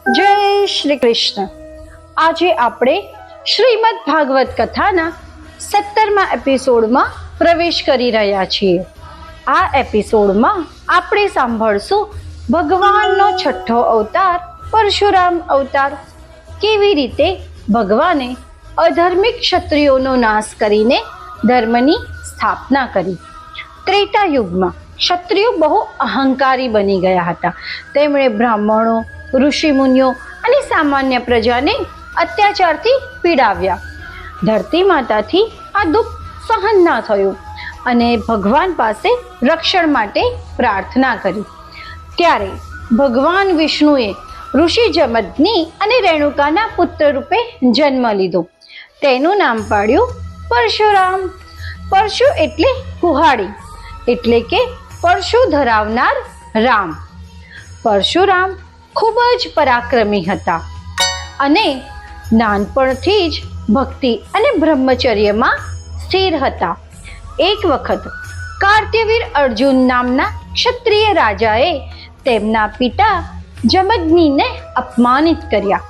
જય શ્રી કૃષ્ણ. આજે આપણે શ્રીમદ ભાગવત કથાના 17મા એપિસોડમાં પ્રવેશ કરી રહ્યા છીએ. આ એપિસોડમાં આપણે સાંભળશું ભગવાનનો છઠ્ઠો અવતાર પરશુરામ અવતાર. કેવી રીતે ભગવાને અધર્મિક ક્ષત્રિયોનો નાશ કરીને ધર્મની સ્થાપના કરી. ત્રેતા યુગમાં ક્ષત્રિયો બહુ અહંકારી બની ગયા હતા. તેમણે બ્રાહ્મણો, ઋષિ મુનિઓ અને સામાન્ય પ્રજાને અત્યાચારથી પીડાવ્યા. ધરતી માતાથી આ દુઃખ સહન ના થયું અને ભગવાન પાસે રક્ષણ માટે પ્રાર્થના કરી. ત્યારે ભગવાન વિષ્ણુએ ઋષિ જમદગ્નિ અને રેણુકાના પુત્ર રૂપે જન્મ લીધો. તેનું નામ પાડ્યું પરશુરામ. પરશુ એટલે કુહાડી, એટલે કે પરશુ ધરાવનાર રામ. પરશુરામ ખૂબ જ પરાક્રમી હતા અને નાનપણથી જ ભક્તિ અને બ્રહ્મચર્યમાં સ્થિર હતા. એક વખત કાર્ત્યવીર અર્જુન નામના ક્ષત્રિય રાજાએ તેમના પિતા જમદગ્નિને અપમાનિત કર્યા.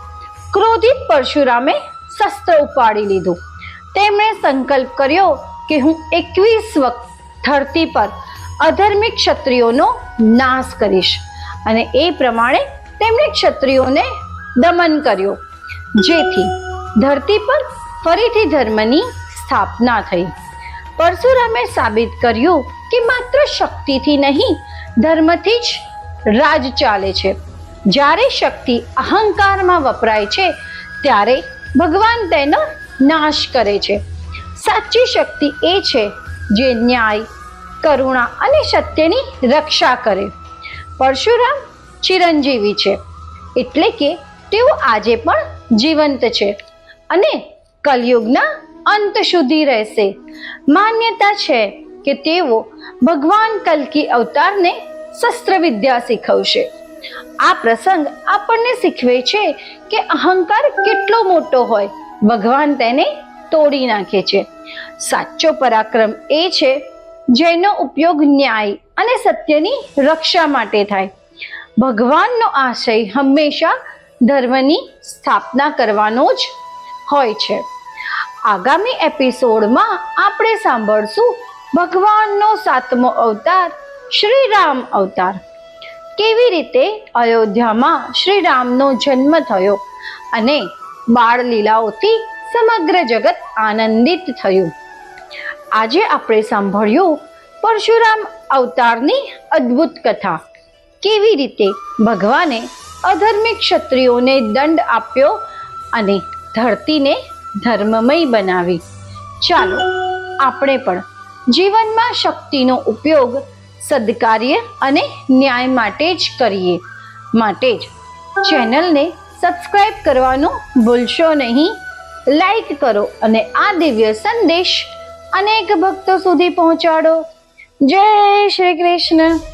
ક્રોધિત પરશુરામે શસ્ત્ર ઉપાડી લીધું. તેમણે સંકલ્પ કર્યો કે હું 21 વખત ધરતી પર અધર્મિક ક્ષત્રિયોનો નાશ કરીશ અને એ પ્રમાણે તેમણે ક્ષત્રિયોને દમન કર્યો, જેથી ધરતી પર ફરીથી ધર્મની સ્થાપના થઈ. પરશુરામે સાબિત કર્યું કે માત્ર શક્તિથી નહીં, ધર્મથી જ રાજ ચાલે છે. જ્યારે શક્તિ અહંકારમાં વપરાય છે ત્યારે ભગવાન તેનો નાશ કરે છે. સાચી શક્તિ એ છે જે ન્યાય, કરુણા અને સત્યની રક્ષા કરે. પરશુરામ ચિરંજીવી છે, એટલે કે તેઓ આજે પણ જીવંત છે અને કલયુગના અંત સુધી રહેશે. માન્યતા છે કે તેઓ ભગવાન કલ્કી અવતારને શસ્ત્ર વિદ્યા શીખવશે. આ પ્રસંગ આપણને શીખવે છે કે અહંકાર કેટલો મોટો હોય, ભગવાન તેને તોડી નાખે છે. સાચો પરાક્રમ એ છે જેનો ઉપયોગ ન્યાય અને સત્યની રક્ષા માટે થાય. ભગવાનનો આશય હંમેશા ધર્મની સ્થાપના કરવાનો જ હોય છે. આગામી એપિસોડમાં આપણે સાંભળશું ભગવાનનો 7મો અવતાર શ્રી રામ અવતાર. કેવી રીતે અયોધ્યામાં શ્રી રામનો જન્મ થયો અને બાળ લીલાઓથી સમગ્ર જગત આનંદિત થયું. આજે આપણે સાંભળ્યું પરશુરામ અવતારની અદ્ભુત કથા. કેવી રીતે ભગવાને અધર્મિક ક્ષત્રિયોને દંડ આપ્યો અને ધરતીને ધર્મમય બનાવી. ચાલો આપણે પણ જીવનમાં શક્તિનો ઉપયોગ સદકાર્ય અને ન્યાય માટે જ કરીએ. માટે જ ચેનલને સબસ્ક્રાઇબ કરવાનું ભૂલશો નહીં. લાઈક કરો અને આ દિવ્ય સંદેશ અનેક ભક્તો સુધી પહોંચાડો. જય શ્રી કૃષ્ણ.